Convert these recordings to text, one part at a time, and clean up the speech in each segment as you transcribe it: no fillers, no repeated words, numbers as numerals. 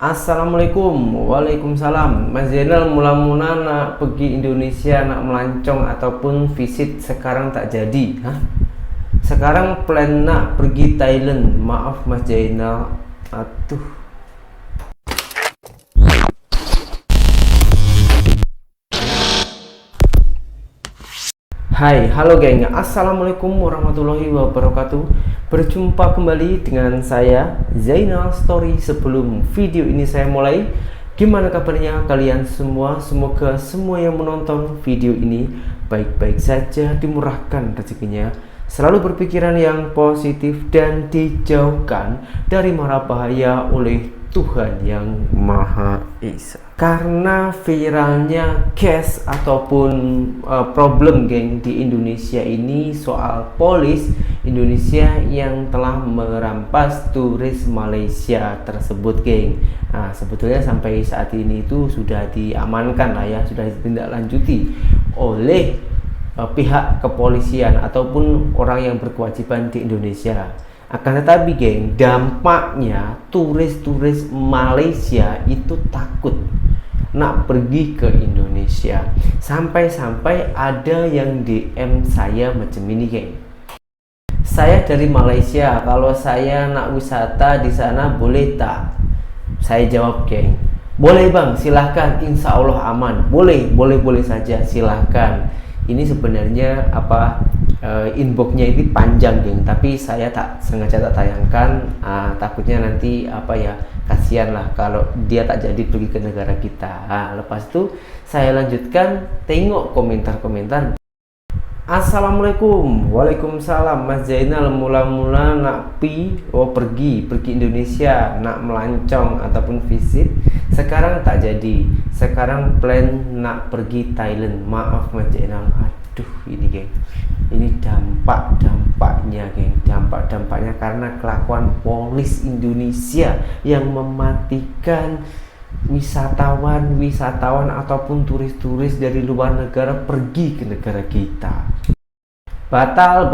Assalamualaikum, waalaikumsalam. Mas Zainal mula-mula nak pergi Indonesia, nak melancong ataupun visit sekarang tak jadi. Hah? Sekarang plan nak pergi Thailand. Maaf Mas Zainal. Aduh. Hai, halo geng. Assalamualaikum warahmatullahi wabarakatuh. Berjumpa kembali dengan saya Zainal Story. Sebelum video ini saya mulai, gimana kabarnya kalian semua? Semoga semua yang menonton video ini baik-baik saja, dimurahkan rezekinya, selalu berpikiran yang positif dan dijauhkan dari mara bahaya oleh Tuhan yang Maha Esa. Karena viralnya case ataupun problem geng di Indonesia ini soal polis Indonesia yang telah merampas turis Malaysia tersebut geng. Nah, sebetulnya sampai saat ini itu sudah diamankan lah ya, sudah ditindaklanjuti oleh pihak kepolisian ataupun orang yang berkewajiban di Indonesia. Akan tetapi geng, dampaknya turis-turis Malaysia itu takut nak pergi ke Indonesia. Sampai-sampai ada yang DM saya macam ini geng. Saya dari Malaysia, kalau saya nak wisata di sana boleh tak? Saya jawab geng, boleh bang, silahkan, insya Allah aman. Boleh saja, silahkan. Ini sebenarnya inboxnya ini panjang geng, tapi saya tak sengaja tak tayangkan, takutnya nanti kasihan lah kalau dia tak jadi pergi ke negara kita. Lepas itu saya lanjutkan, tengok komentar-komentar. Assalamualaikum, waalaikumsalam. Mas Zainal mula-mula nak pergi Indonesia, nak melancong ataupun visit, sekarang tak jadi. Sekarang plan nak pergi Thailand. Maaf Mas Zainal. Aduh, ini geng, ini dampak-dampaknya geng, dampak-dampaknya karena kelakuan polis Indonesia yang mematikan wisatawan ataupun turis-turis dari luar negara pergi ke negara kita. Batal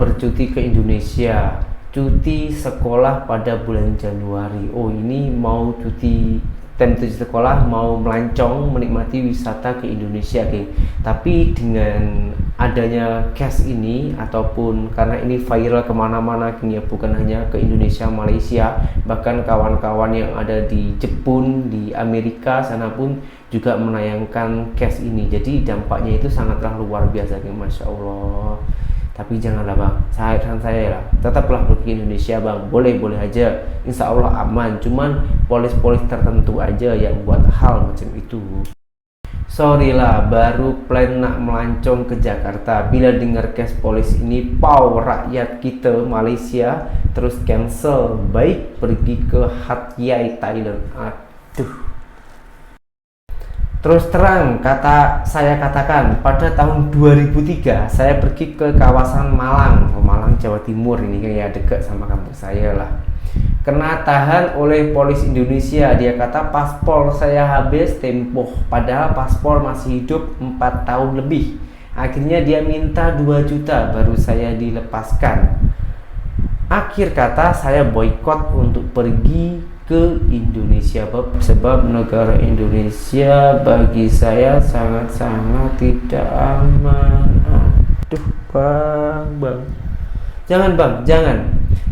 bercuti ke Indonesia, cuti sekolah pada bulan Januari. Oh, ini mau cuti sekolah, mau melancong menikmati wisata ke Indonesia geng. Tapi dengan adanya case ini ataupun karena ini viral kemana-mana geng ya, bukan hanya ke Indonesia, Malaysia, bahkan kawan-kawan yang ada di Jepun, di Amerika sana pun juga menayangkan case ini. Jadi dampaknya itu sangatlah luar biasa geng, Masya Allah. Tapi janganlah bang, saran saya lah, tetaplah pergi Indonesia bang, boleh aja, insya Allah aman. Cuman polis-polis tertentu aja yang buat hal macam itu. Sorry lah, baru plan nak melancong ke Jakarta, bila dengar case polis ini, rakyat kita Malaysia terus cancel, baik pergi ke Hat Yai Thailand. Aduh. Terus terang saya katakan, pada tahun 2003 saya pergi ke kawasan Malang, Jawa Timur, ini kayak dekat sama kampus saya lah. Kena tahan oleh polis Indonesia, dia kata paspor saya habis tempoh, padahal paspor masih hidup 4 tahun lebih. Akhirnya dia minta 2 juta baru saya dilepaskan. Akhir kata saya boykot untuk pergi ke Indonesia sebab negara Indonesia bagi saya sangat-sangat tidak aman. Aduh bang, jangan,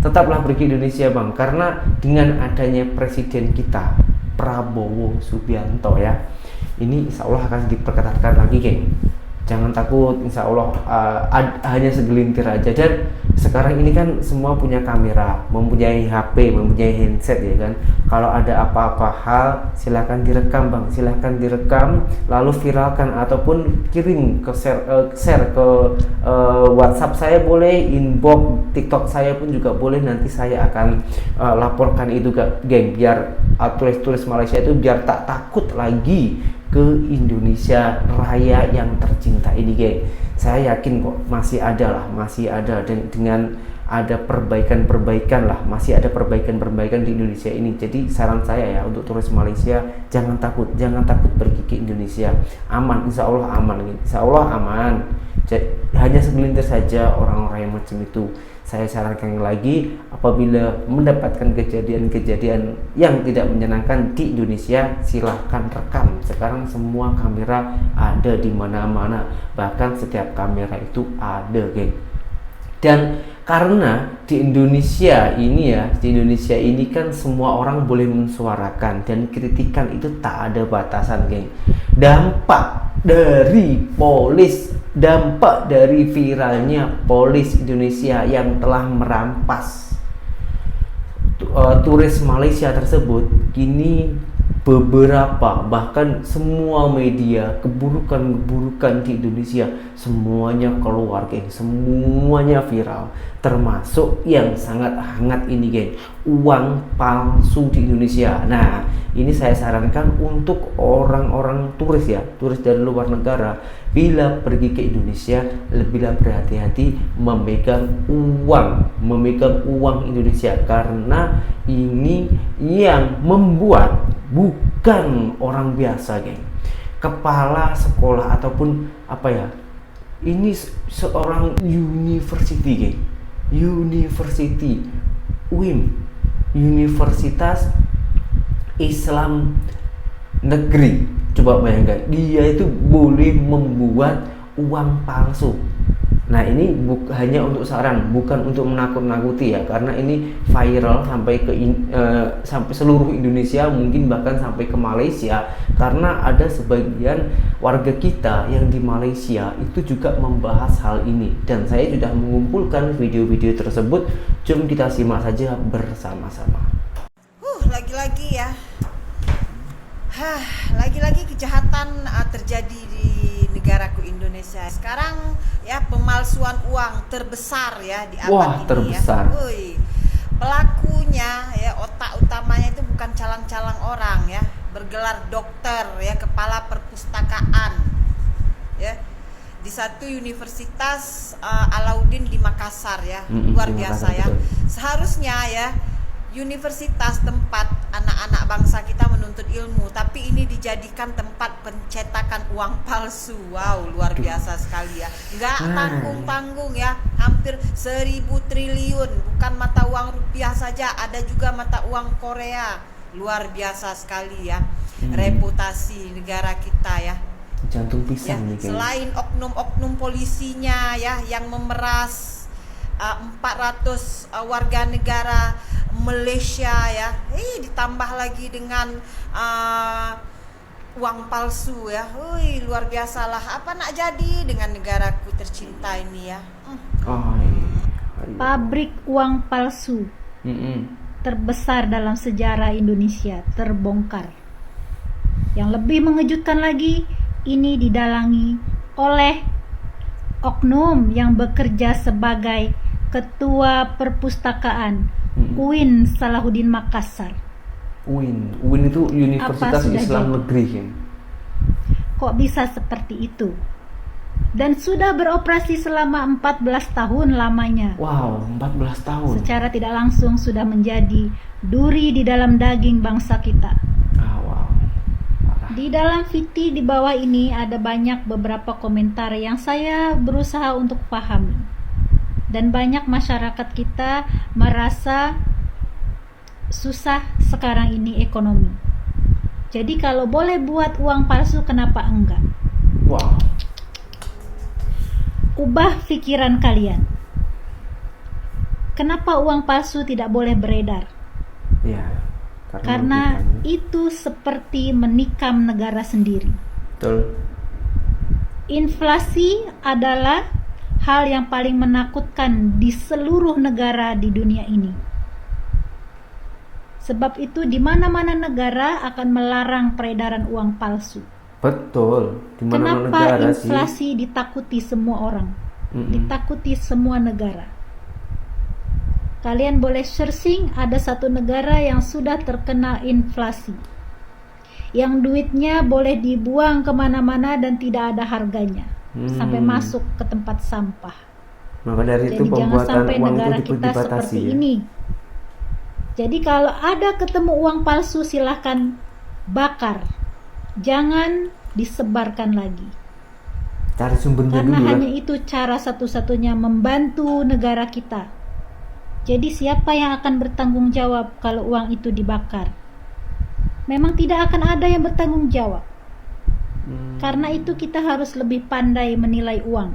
tetaplah pergi Indonesia bang, karena dengan adanya presiden kita Prabowo Subianto ya, ini insya Allah akan diperketatkan lagi geng. Jangan takut, insya Allah hanya segelintir aja. Dan sekarang ini kan semua punya kamera, mempunyai HP, mempunyai handset ya kan. Kalau ada apa-apa hal, silahkan direkam bang, silahkan direkam, lalu viralkan ataupun kirim ke share ke WhatsApp saya boleh, inbox TikTok saya pun juga boleh. Nanti saya akan laporkan itu geng, biar turis-turis Malaysia itu biar tak takut lagi ke Indonesia Raya yang tercinta ini geng. Saya yakin kok masih ada dan dengan ada perbaikan lah, masih ada perbaikan di Indonesia ini. Jadi saran saya ya untuk turis Malaysia, jangan takut pergi ke Indonesia, aman, insya Allah aman, insya Allah aman. Hanya segelintir saja orang-orang yang macam itu. Saya sarankan lagi, apabila mendapatkan kejadian-kejadian yang tidak menyenangkan di Indonesia, silahkan rekam. Sekarang semua kamera ada di mana-mana, bahkan setiap kamera itu ada, geng. Dan karena di Indonesia ini kan semua orang boleh mensuarakan, dan kritikan itu tak ada batasan, geng. Dampak dari viralnya polis Indonesia yang telah merampas turis Malaysia tersebut, kini beberapa, bahkan semua media, keburukan di Indonesia semuanya keluar, geng. Semuanya viral, termasuk yang sangat hangat ini, geng, uang palsu di Indonesia. Nah, ini saya sarankan untuk orang-orang turis dari luar negara, bila pergi ke Indonesia, lebihlah berhati-hati memegang uang Indonesia, karena ini yang membuat bukan orang biasa, geng. Kepala sekolah ataupun ini seorang university, geng. UIM, Universitas Islam Negeri. Coba bayangkan, dia itu boleh membuat uang palsu. Nah, ini hanya untuk saran, bukan untuk menakut-nakuti ya, karena ini viral sampai seluruh Indonesia, mungkin bahkan sampai ke Malaysia, karena ada sebagian warga kita yang di Malaysia itu juga membahas hal ini, dan saya sudah mengumpulkan video-video tersebut. Jom kita simak saja bersama-sama. Lagi-lagi ya. Lagi-lagi kejahatan terjadi di negaraku Indonesia. Sekarang ya, pemalsuan uang terbesar ya di abad ini. Terbesar. Ya. Pelakunya ya, otak utamanya itu bukan calang-calang orang ya, bergelar dokter ya, kepala perpustakaan ya, di satu universitas Alauddin di Makassar ya. Luar biasa ya. Seharusnya ya, universitas tempat anak-anak bangsa kita menuntut ilmu, tapi ini dijadikan tempat pencetakan uang palsu. Wow, luar biasa sekali ya. Nggak tanggung-tanggung ya, hampir 1.000 triliun. Bukan mata uang rupiah saja, ada juga mata uang Korea. Luar biasa sekali ya, reputasi negara kita ya. Jantung pisang ya, selain oknum-oknum polisinya ya, yang memeras 400 warga negara Malaysia ya, ditambah lagi dengan uang palsu ya. Luar biasa lah, apa nak jadi dengan negaraku tercinta ini ya. Pabrik uang palsu terbesar dalam sejarah Indonesia terbongkar. Yang lebih mengejutkan lagi, ini didalangi oleh oknum yang bekerja sebagai ketua perpustakaan UIN Salahuddin Makassar. UIN itu Universitas Islam Negeri, kan? Kok bisa seperti itu? Dan sudah beroperasi selama 14 tahun lamanya. Wow, 14 tahun. Secara tidak langsung sudah menjadi duri di dalam daging bangsa kita. Wow. Di dalam VT di bawah ini ada banyak beberapa komentar yang saya berusaha untuk pahami. Dan banyak masyarakat kita merasa susah sekarang ini ekonomi. Jadi kalau boleh buat uang palsu, kenapa enggak? Wow. Ubah pikiran kalian. Kenapa uang palsu tidak boleh beredar? Ya, karena itu seperti menikam negara sendiri. Betul. Inflasi adalah hal yang paling menakutkan di seluruh negara di dunia ini. Sebab itu di mana-mana negara akan melarang peredaran uang palsu. Betul. Di mana-mana Kenapa negara inflasi ditakuti semua orang? Ditakuti semua negara. Kalian boleh searching, ada satu negara yang sudah terkena inflasi, yang duitnya boleh dibuang kemana-mana dan tidak ada harganya, sampai masuk ke tempat sampah. Maka dari Jadi itu jangan sampai uang negara itu kita seperti ya? ini. Jadi kalau ada ketemu uang palsu, silahkan bakar, jangan disebarkan lagi. Cari sumbernya Karena dulu hanya lah. itu cara satu-satunya membantu negara kita. Jadi siapa yang akan bertanggung jawab kalau uang itu dibakar? Memang tidak akan ada yang bertanggung jawab. Karena itu kita harus lebih pandai menilai uang.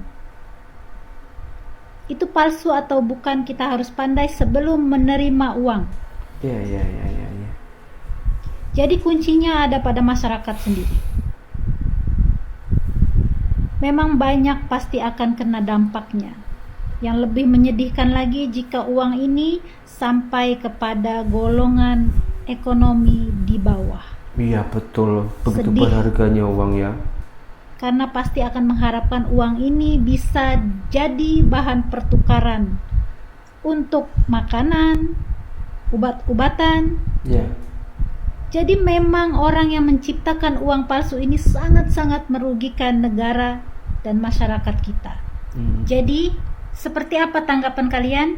Itu palsu atau bukan, kita harus pandai sebelum menerima uang. Iya. Jadi kuncinya ada pada masyarakat sendiri. Memang banyak pasti akan kena dampaknya. Yang lebih menyedihkan lagi jika uang ini sampai kepada golongan ekonomi di bawah. Iya betul, begitu Sedih. berharganya uang ya. Karena pasti akan mengharapkan uang ini bisa jadi bahan pertukaran untuk makanan, obat-obatan. Ya. Jadi memang orang yang menciptakan uang palsu ini sangat-sangat merugikan negara dan masyarakat kita. Jadi, seperti apa tanggapan kalian?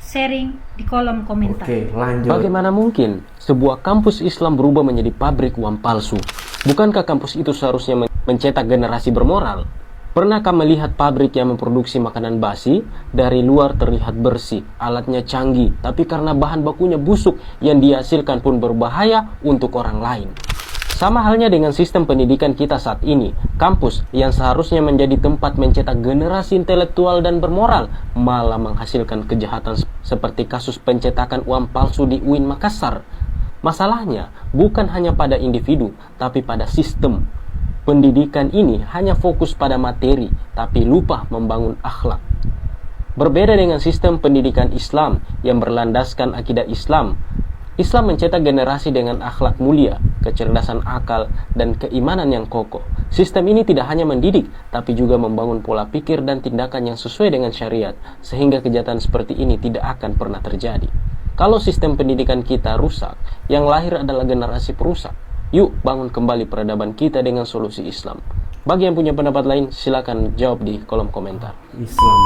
Sharing di kolom komentar. Oke, lanjut. Bagaimana mungkin sebuah kampus Islam berubah menjadi pabrik uang palsu? Bukankah kampus itu seharusnya mencetak generasi bermoral? Pernahkah melihat pabrik yang memproduksi makanan basi? Dari luar terlihat bersih, alatnya canggih, tapi karena bahan bakunya busuk, yang dihasilkan pun berbahaya untuk orang lain. Sama halnya dengan sistem pendidikan kita saat ini. Kampus yang seharusnya menjadi tempat mencetak generasi intelektual dan bermoral malah menghasilkan kejahatan seperti kasus pencetakan uang palsu di UIN Makassar. Masalahnya bukan hanya pada individu, tapi pada sistem. Pendidikan ini hanya fokus pada materi, tapi lupa membangun akhlak. Berbeda dengan sistem pendidikan Islam yang berlandaskan akidah Islam, Islam mencetak generasi dengan akhlak mulia, kecerdasan akal, dan keimanan yang kokoh. Sistem ini tidak hanya mendidik, tapi juga membangun pola pikir dan tindakan yang sesuai dengan syariat, sehingga kejahatan seperti ini tidak akan pernah terjadi. Kalau sistem pendidikan kita rusak, yang lahir adalah generasi perusak. Yuk bangun kembali peradaban kita dengan solusi Islam. Bagi yang punya pendapat lain, silakan jawab di kolom komentar. Islam.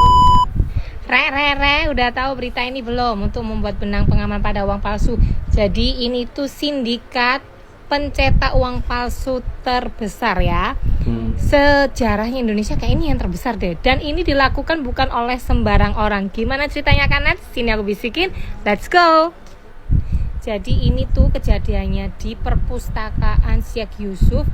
Udah tahu berita ini belum? Untuk membuat benang pengaman pada uang palsu. Jadi ini tuh sindikat pencetak uang palsu terbesar ya. Sejarahnya Indonesia kayak ini yang terbesar deh. Dan ini dilakukan bukan oleh sembarang orang. Gimana ceritanya Kanet? Sini aku bisikin. Let's go. Jadi ini tuh kejadiannya di perpustakaan Syekh Yusuf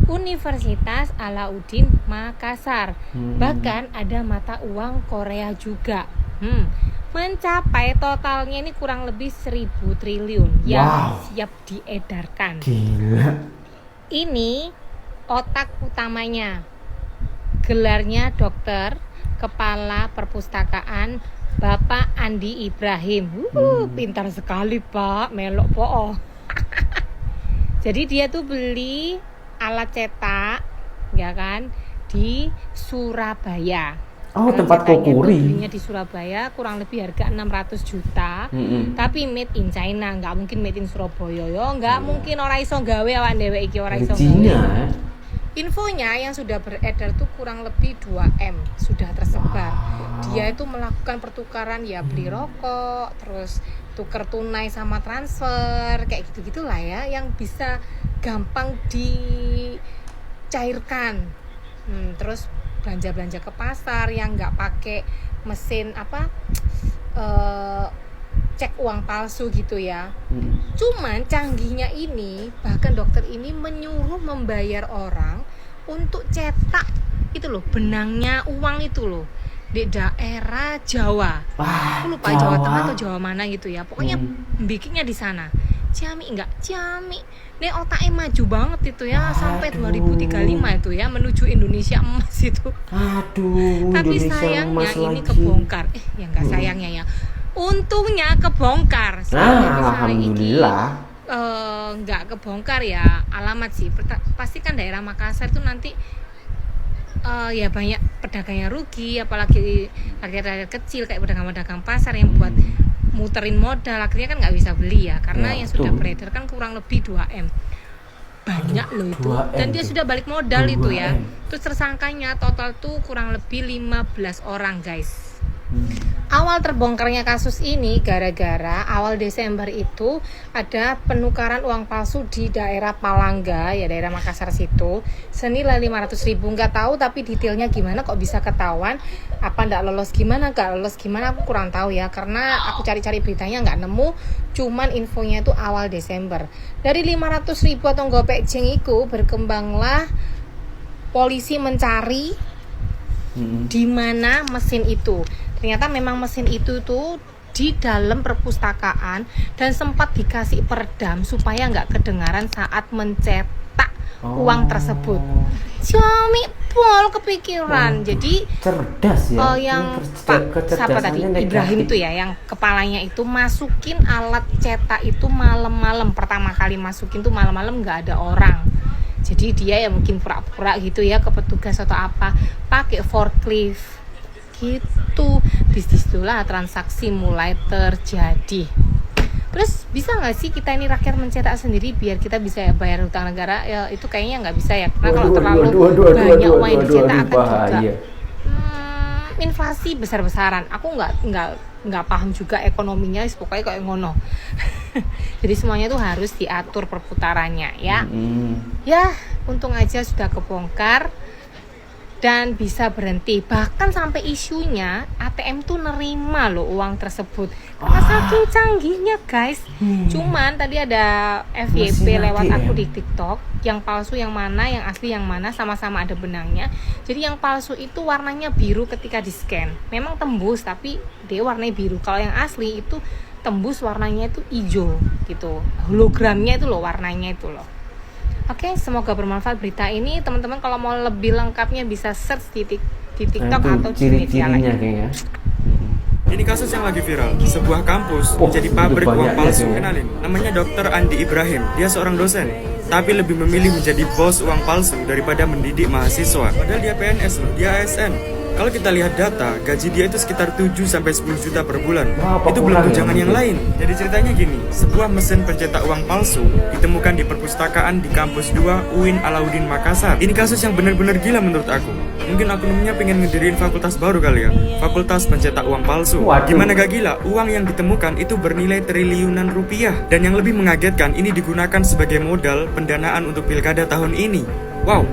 Universitas Alauddin Makassar. Bahkan ada mata uang Korea juga. Mencapai totalnya ini kurang lebih 1.000 triliun yang siap diedarkan. Gila. Ini otak utamanya. Gelarnya dokter, kepala perpustakaan Bapak Andi Ibrahim. Pintar sekali Pak, melok po. Jadi dia tuh beli alat cetak, ya kan, di Surabaya. Oh, Alat tempat cetaknya tuh kokuri. belinya di Surabaya, kurang lebih harga 600 juta. Tapi made in China, nggak mungkin made in Surabaya yo, nggak mungkin ora iso gawe awak dhewe iki ora iso gawe. Cina. Infonya yang sudah beredar tuh kurang lebih 2M sudah tersebar. Dia itu melakukan pertukaran ya, beli rokok, terus tuker tunai sama transfer, kayak gitu-gitulah ya, yang bisa gampang dicairkan. Terus belanja-belanja ke pasar yang nggak pakai mesin cek uang palsu gitu ya. Cuman canggihnya ini, bahkan dokter ini menyuruh membayar orang untuk cetak itu loh, benangnya uang itu loh, di daerah Jawa. Aku lupa Jawa Tengah atau Jawa mana gitu ya. Pokoknya bikinnya di sana. Ciamik nih otaknya maju banget itu ya. Sampai 2035 itu ya, menuju Indonesia emas itu. Aduh, Tapi Indonesia sayangnya emas ini lagi. kebongkar. Ya enggak sayangnya ya. Untungnya kebongkar. Alhamdulillah. Nggak kebongkar ya, alamat sih. Pasti kan daerah Makassar itu nanti ya banyak pedagangnya rugi, apalagi rakyat-rakyat kecil kayak pedagang-pedagang pasar yang buat muterin modal, akhirnya kan nggak bisa beli ya, karena Ya, yang sudah betul. beredar kan kurang lebih 2M. Banyak loh itu. 2M Dan dia tuh. sudah balik modal itu ya. 2M. Terus tersangkanya total tuh kurang lebih 15 orang guys. Awal terbongkarnya kasus ini gara-gara awal Desember itu ada penukaran uang palsu di daerah Palangga, ya daerah Makassar situ, senilai 500.000. Nggak tahu tapi detailnya gimana kok bisa ketahuan, apa nggak lolos gimana, aku kurang tahu ya, karena aku cari-cari beritanya nggak nemu, cuman infonya itu awal Desember. Dari 500.000 atau gopek jeng itu berkembanglah polisi mencari di mana mesin itu. Ternyata memang mesin itu tuh di dalam perpustakaan dan sempat dikasih peredam supaya nggak kedengaran saat mencetak uang tersebut. Suami Pol kepikiran. Jadi cerdas ya. yang Pak siapa tadi Ibrahim itu ya, yang kepalanya itu masukin alat cetak itu malam-malam, pertama kali masukin tuh malam-malam nggak ada orang. Jadi dia ya mungkin pura-pura gitu ya ke petugas atau apa, pakai forklift gitu. Disitulah transaksi mulai terjadi. Terus bisa nggak sih kita ini rakyat mencetak sendiri biar kita bisa ya bayar hutang negara? Ya itu kayaknya nggak bisa ya, karena kalau terlalu banyak uang yang dicetak akan juga inflasi besar-besaran. Aku nggak paham juga ekonominya, pokoknya kayak ngono. Jadi semuanya tuh harus diatur perputarannya ya. Ya untung aja sudah kebongkar dan bisa berhenti. Bahkan sampai isunya ATM tuh nerima loh uang tersebut karena saking canggihnya guys. Cuman tadi ada FYP lewat aku di TikTok, yang palsu yang mana, yang asli yang mana, sama-sama ada benangnya. Jadi yang palsu itu warnanya biru ketika di scan, memang tembus tapi dia warnanya biru. Kalau yang asli itu tembus warnanya itu hijau gitu, hologramnya itu loh, warnanya itu loh. Oke, semoga bermanfaat berita ini. Teman-teman kalau mau lebih lengkapnya bisa search di TikTok atau di media lain. Ini kasus yang lagi viral. Sebuah kampus menjadi pabrik uang palsu. Kenalin, namanya Dr. Andi Ibrahim. Dia seorang dosen, tapi lebih memilih menjadi bos uang palsu daripada mendidik mahasiswa. Padahal dia PNS loh, dia ASN. Kalau kita lihat data, gaji dia itu sekitar 7-10 juta per bulan. Itu belum tunjangan yang lain. Jadi ceritanya gini, sebuah mesin pencetak uang palsu ditemukan di perpustakaan di kampus 2 UIN Alauddin Makassar. Ini kasus yang benar-benar gila menurut aku. Mungkin oknumnya pengen ngediriin fakultas baru kali ya, fakultas pencetak uang palsu. Gimana gak gila, uang yang ditemukan itu bernilai triliunan rupiah. Dan yang lebih mengagetkan, ini digunakan sebagai modal pendanaan untuk pilkada tahun ini. Wow,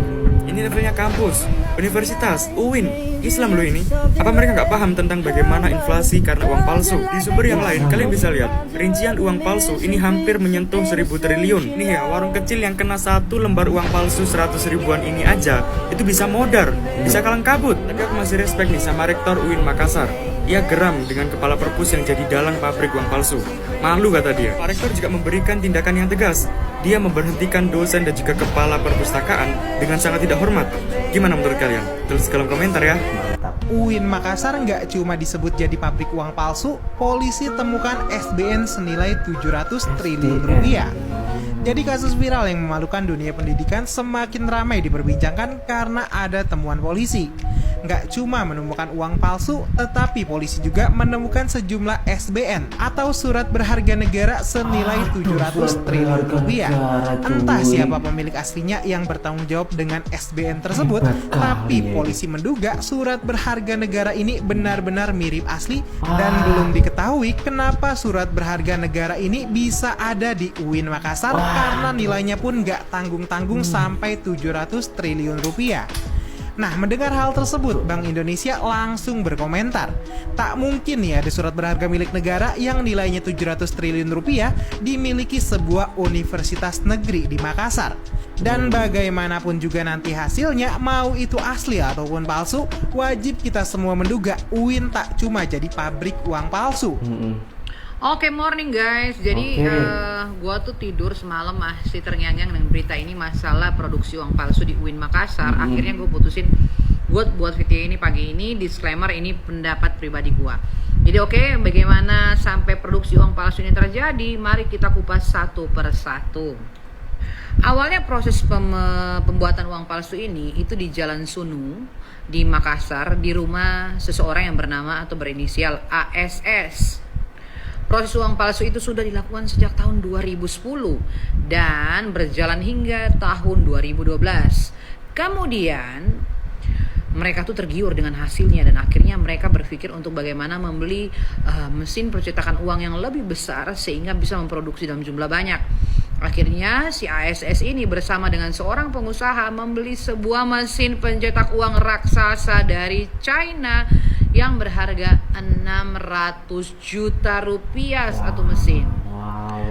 ini levelnya kampus, universitas, UIN, Islam loh ini. Apa mereka nggak paham tentang bagaimana inflasi karena uang palsu? Di sumber yang lain kalian bisa lihat rincian uang palsu ini hampir menyentuh 1.000 triliun. Nih ya, warung kecil yang kena satu lembar uang palsu 100 ribuan ini aja itu bisa modar, bisa kalang kabut. Tapi aku masih respect nih sama rektor UIN Makassar. Ia geram dengan kepala perpus yang jadi dalang pabrik uang palsu. Malu kata dia. Pak Rektor juga memberikan tindakan yang tegas. Dia memberhentikan dosen dan juga kepala perpustakaan dengan sangat tidak hormat. Gimana menurut kalian? Tulis di kolom komentar ya. UIN Makassar nggak cuma disebut jadi pabrik uang palsu, polisi temukan SBN senilai 700 triliun rupiah. Jadi kasus viral yang memalukan dunia pendidikan semakin ramai diperbincangkan karena ada temuan polisi. Nggak cuma menemukan uang palsu, tetapi polisi juga menemukan sejumlah SBN atau surat berharga negara senilai 700 triliun rupiah. Entah siapa pemilik aslinya yang bertanggung jawab dengan SBN tersebut, tapi polisi menduga surat berharga negara ini benar-benar mirip asli dan belum diketahui kenapa surat berharga negara ini bisa ada di UIN Makassar karena nilainya pun nggak tanggung-tanggung sampai 700 triliun rupiah. Nah, mendengar hal tersebut, Bank Indonesia langsung berkomentar. Tak mungkin ya ada surat berharga milik negara yang nilainya 700 triliun rupiah dimiliki sebuah universitas negeri di Makassar. Dan bagaimanapun juga nanti hasilnya, mau itu asli ataupun palsu, wajib kita semua menduga UIN tak cuma jadi pabrik uang palsu. Oke, morning guys. Jadi gua tuh tidur semalam masih terngiang-ngiang dengan berita ini, masalah produksi uang palsu di UIN Makassar. Akhirnya gue putusin buat video ini pagi ini. Disclaimer, ini pendapat pribadi gua. Jadi oke, bagaimana sampai produksi uang palsu ini terjadi? Mari kita kupas satu per satu. Awalnya proses pembuatan uang palsu ini itu di Jalan Sunu di Makassar, di rumah seseorang yang bernama atau berinisial ASS. Proses uang palsu itu sudah dilakukan sejak tahun 2010 dan berjalan hingga tahun 2012. Kemudian mereka tuh tergiur dengan hasilnya dan akhirnya mereka berpikir untuk bagaimana membeli mesin percetakan uang yang lebih besar sehingga bisa memproduksi dalam jumlah banyak. Akhirnya si ASS ini bersama dengan seorang pengusaha membeli sebuah mesin pencetak uang raksasa dari China yang berharga 600 juta rupiah satu mesin.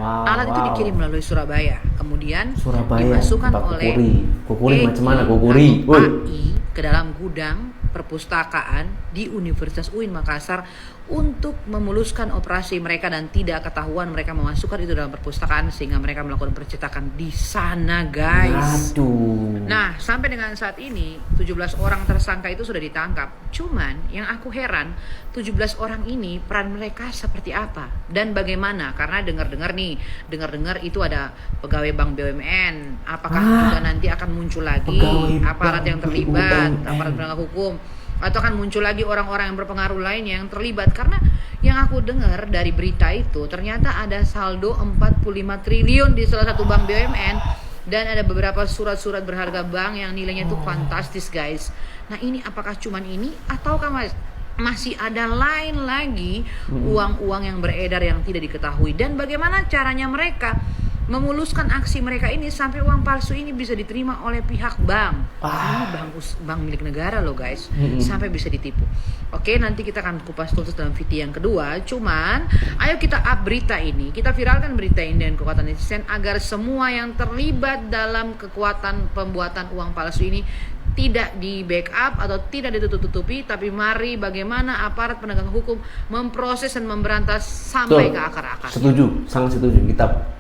Alat itu dikirim melalui Surabaya, kemudian dimasukkan oleh Kukuri macam mana Kukuri AI ke dalam gudang perpustakaan di Universitas UIN Makassar untuk memuluskan operasi mereka dan tidak ketahuan mereka memasukkan itu dalam perpustakaan sehingga mereka melakukan percetakan di sana, guys. Aduh. Nah, sampai dengan saat ini 17 orang tersangka itu sudah ditangkap. Cuman yang aku heran, 17 orang ini peran mereka seperti apa dan bagaimana? Karena dengar-dengar itu ada pegawai bank BUMN. Apakah juga nanti akan muncul lagi aparat yang terlibat, aparat penegak hukum, atau akan muncul lagi orang-orang yang berpengaruh lainnya yang terlibat? Karena yang aku dengar dari berita itu ternyata ada saldo 45 triliun di salah satu bank BUMN dan ada beberapa surat-surat berharga bank yang nilainya itu fantastis, guys. Nah, ini apakah cuman ini ataukah masih ada lain lagi uang-uang yang beredar yang tidak diketahui, dan bagaimana caranya mereka memuluskan aksi mereka ini sampai uang palsu ini bisa diterima oleh pihak bank. Ini bank milik negara loh, guys. Sampai bisa ditipu. Oke, nanti kita akan kupas tuntas dalam video yang kedua. Cuman ayo kita up berita ini, kita viralkan berita ini dengan kekuatan netizen agar semua yang terlibat dalam kekuatan pembuatan uang palsu ini tidak di backup atau tidak ditutup-tutupi, tapi mari bagaimana aparat penegak hukum memproses dan memberantas sampai ke akar-akar. Setuju, sangat setuju. Kita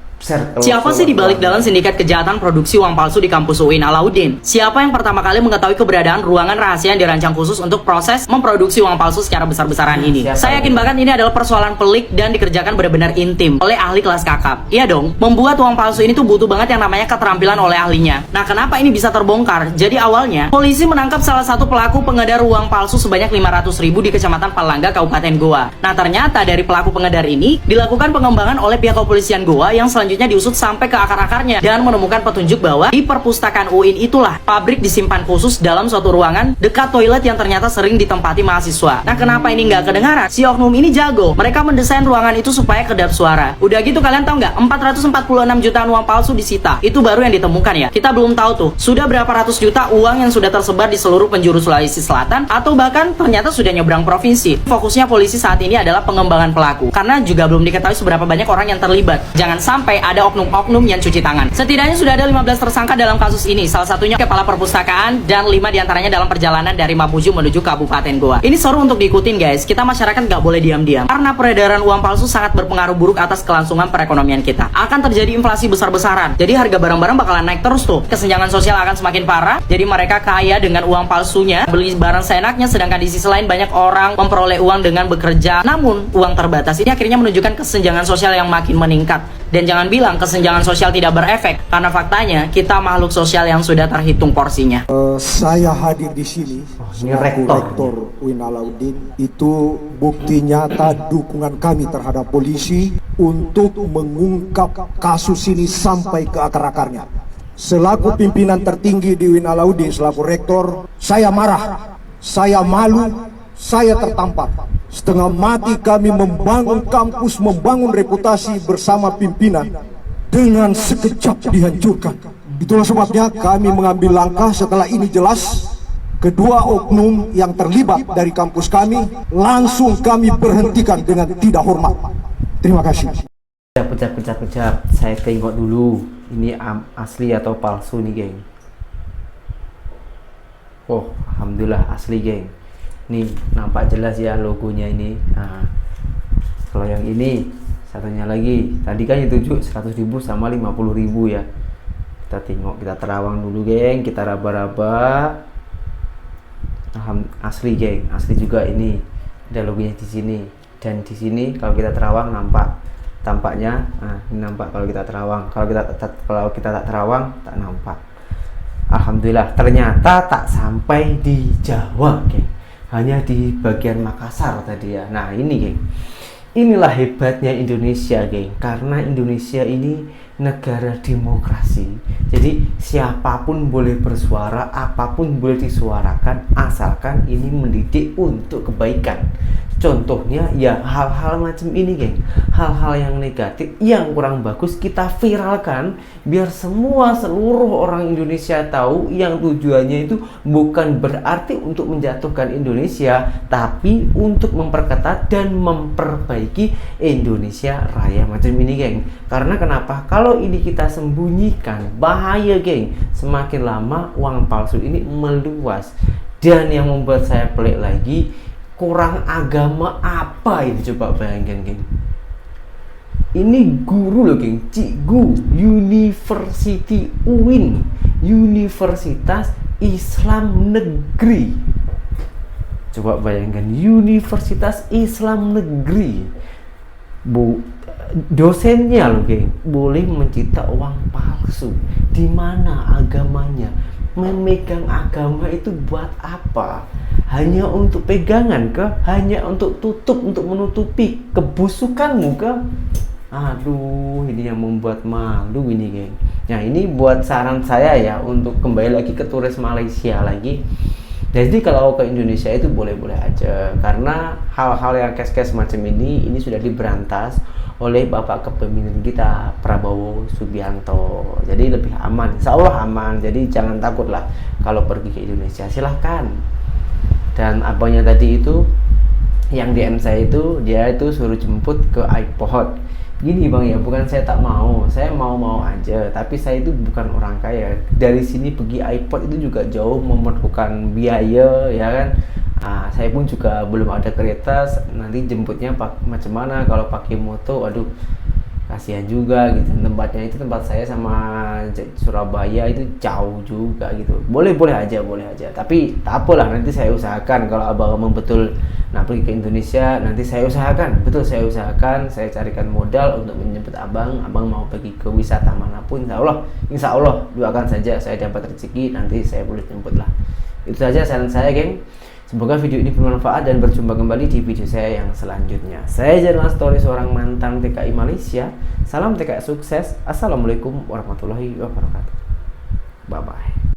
siapa sih dibalik dalam sindikat kejahatan produksi uang palsu di kampus UIN Alauddin? Siapa yang pertama kali mengetahui keberadaan ruangan rahasia yang dirancang khusus untuk proses memproduksi uang palsu secara besar-besaran ini? Saya yakin banget ini adalah persoalan pelik dan dikerjakan benar-benar intim oleh ahli kelas kakap. Iya dong, membuat uang palsu ini tuh butuh banget yang namanya keterampilan oleh ahlinya. Nah, kenapa ini bisa terbongkar? Jadi awalnya, polisi menangkap salah satu pelaku pengedar uang palsu sebanyak 500.000 di Kecamatan Palangga, Kabupaten Goa. Nah, ternyata dari pelaku pengedar ini dilakukan pengembangan oleh pihak kepolisian Goa yang selanjutnya diusut sampai ke akar-akarnya dan menemukan petunjuk bahwa di perpustakaan UIN itulah pabrik disimpan khusus dalam suatu ruangan dekat toilet yang ternyata sering ditempati mahasiswa. Nah, kenapa ini nggak kedengaran? Si oknum ini jago. Mereka mendesain ruangan itu supaya kedap suara. Udah gitu kalian tahu nggak? 446 jutaan uang palsu disita. Itu baru yang ditemukan ya. Kita belum tahu tuh sudah berapa ratus juta uang yang sudah tersebar di seluruh penjuru Sulawesi Selatan atau bahkan ternyata sudah nyebrang provinsi. Fokusnya polisi saat ini adalah pengembangan pelaku karena juga belum diketahui seberapa banyak orang yang terlibat. Jangan sampai ada oknum-oknum yang cuci tangan. Setidaknya sudah ada 15 tersangka dalam kasus ini, salah satunya kepala perpustakaan dan 5 diantaranya dalam perjalanan dari Mamuju menuju Kabupaten Goa. Ini seru untuk diikutin, guys. Kita masyarakat nggak boleh diam-diam karena peredaran uang palsu sangat berpengaruh buruk atas kelangsungan perekonomian kita. Akan terjadi inflasi besar-besaran, jadi harga barang-barang bakalan naik terus tuh. Kesenjangan sosial akan semakin parah, jadi mereka kaya dengan uang palsunya, beli barang seenaknya, sedangkan di sisi lain banyak orang memperoleh uang dengan bekerja, namun uang terbatas. Ini akhirnya menunjukkan kesenjangan sosial yang makin meningkat. Dan jangan bilang kesenjangan sosial tidak berefek, karena faktanya kita makhluk sosial yang sudah terhitung porsinya. Saya hadir di sini selaku rektor UIN Alauddin. Itu bukti nyata dukungan kami terhadap polisi untuk mengungkap kasus ini sampai ke akar-akarnya. Selaku pimpinan tertinggi di UIN Alauddin, selaku rektor, saya marah, saya malu, saya tertampar. Setengah mati kami membangun kampus, membangun reputasi bersama pimpinan, dengan sekejap dihancurkan. Itulah sebabnya kami mengambil langkah setelah ini jelas kedua oknum yang terlibat dari kampus kami langsung kami berhentikan dengan tidak hormat. Terima kasih. Kejap. Saya tengok dulu. Ini asli atau palsu nih, geng. Oh, alhamdulillah asli, geng. Nih nampak jelas ya logonya ini. Nah, kalau yang ini satunya lagi tadi kan itu 100.000 sama 50.000 ya. Kita tengok, kita terawang dulu, geng. Kita raba-raba. Asli, geng, asli juga ini. Ada logonya di sini dan di sini kalau kita terawang tampaknya. Nah, ini nampak kalau kita terawang. Kalau kita tak terawang tak nampak. Alhamdulillah ternyata tak sampai di Jawa, geng. Hanya di bagian Makassar tadi ya. Nah, ini, geng. Inilah hebatnya Indonesia, geng. Karena Indonesia ini negara demokrasi. Jadi siapapun boleh bersuara, apapun boleh disuarakan, asalkan ini mendidik untuk kebaikan. Contohnya ya hal-hal macam ini, geng. Hal-hal yang negatif, yang kurang bagus kita viralkan biar seluruh orang Indonesia tahu, yang tujuannya itu bukan berarti untuk menjatuhkan Indonesia, tapi untuk memperketat dan memperbaiki Indonesia Raya macam ini, geng. Karena kenapa? Kalau ini kita sembunyikan, bahaya, geng. Semakin lama uang palsu ini meluas. Dan yang membuat saya pelik lagi, kurang agama apa ini, coba bayangkan, geng. Ini guru loh, geng, Cikgu University UIN, Universitas Islam Negeri. Coba bayangkan, Universitas Islam Negeri. Dosennya loh, geng, boleh mencipta uang palsu. Di mana agamanya? Memegang agama itu buat apa? Hanya untuk pegangan kah? Hanya untuk untuk menutupi kebusukanmu kah? Aduh, ini yang membuat malu ini, geng. Nah, ini buat saran saya ya, untuk kembali lagi ke turis Malaysia lagi. Jadi kalau ke Indonesia itu boleh-boleh aja, karena hal-hal yang kes-kes macam ini sudah diberantas oleh Bapak Kepemimpinan kita, Prabowo Subianto. Jadi lebih aman, insya Allah aman. Jadi jangan takut lah kalau pergi ke Indonesia, silahkan. Dan abangnya tadi itu yang DM saya itu, dia itu suruh jemput ke iPod. Gini bang ya, bukan saya tak mau, saya mau aja, tapi saya itu bukan orang kaya. Dari sini pergi iPod itu juga jauh, memerlukan biaya, ya kan. Saya pun juga belum ada kereta, nanti jemputnya macam mana, kalau pakai motor, aduh kasihan juga gitu. Tempatnya itu, tempat saya sama Surabaya itu jauh juga gitu. Boleh aja, tapi tak apalah, nanti saya usahakan. Kalau abang betul nak pergi ke Indonesia, nanti saya usahakan, saya carikan modal untuk menjemput abang mau pergi ke wisata manapun. Insya Allah doakan saja saya dapat rezeki, nanti saya boleh jemput lah. Itu saja saran saya, geng. Semoga video ini bermanfaat dan berjumpa kembali di video saya yang selanjutnya. Saya Zainal Story, seorang mantan TKI Malaysia. Salam TKI sukses. Assalamualaikum warahmatullahi wabarakatuh.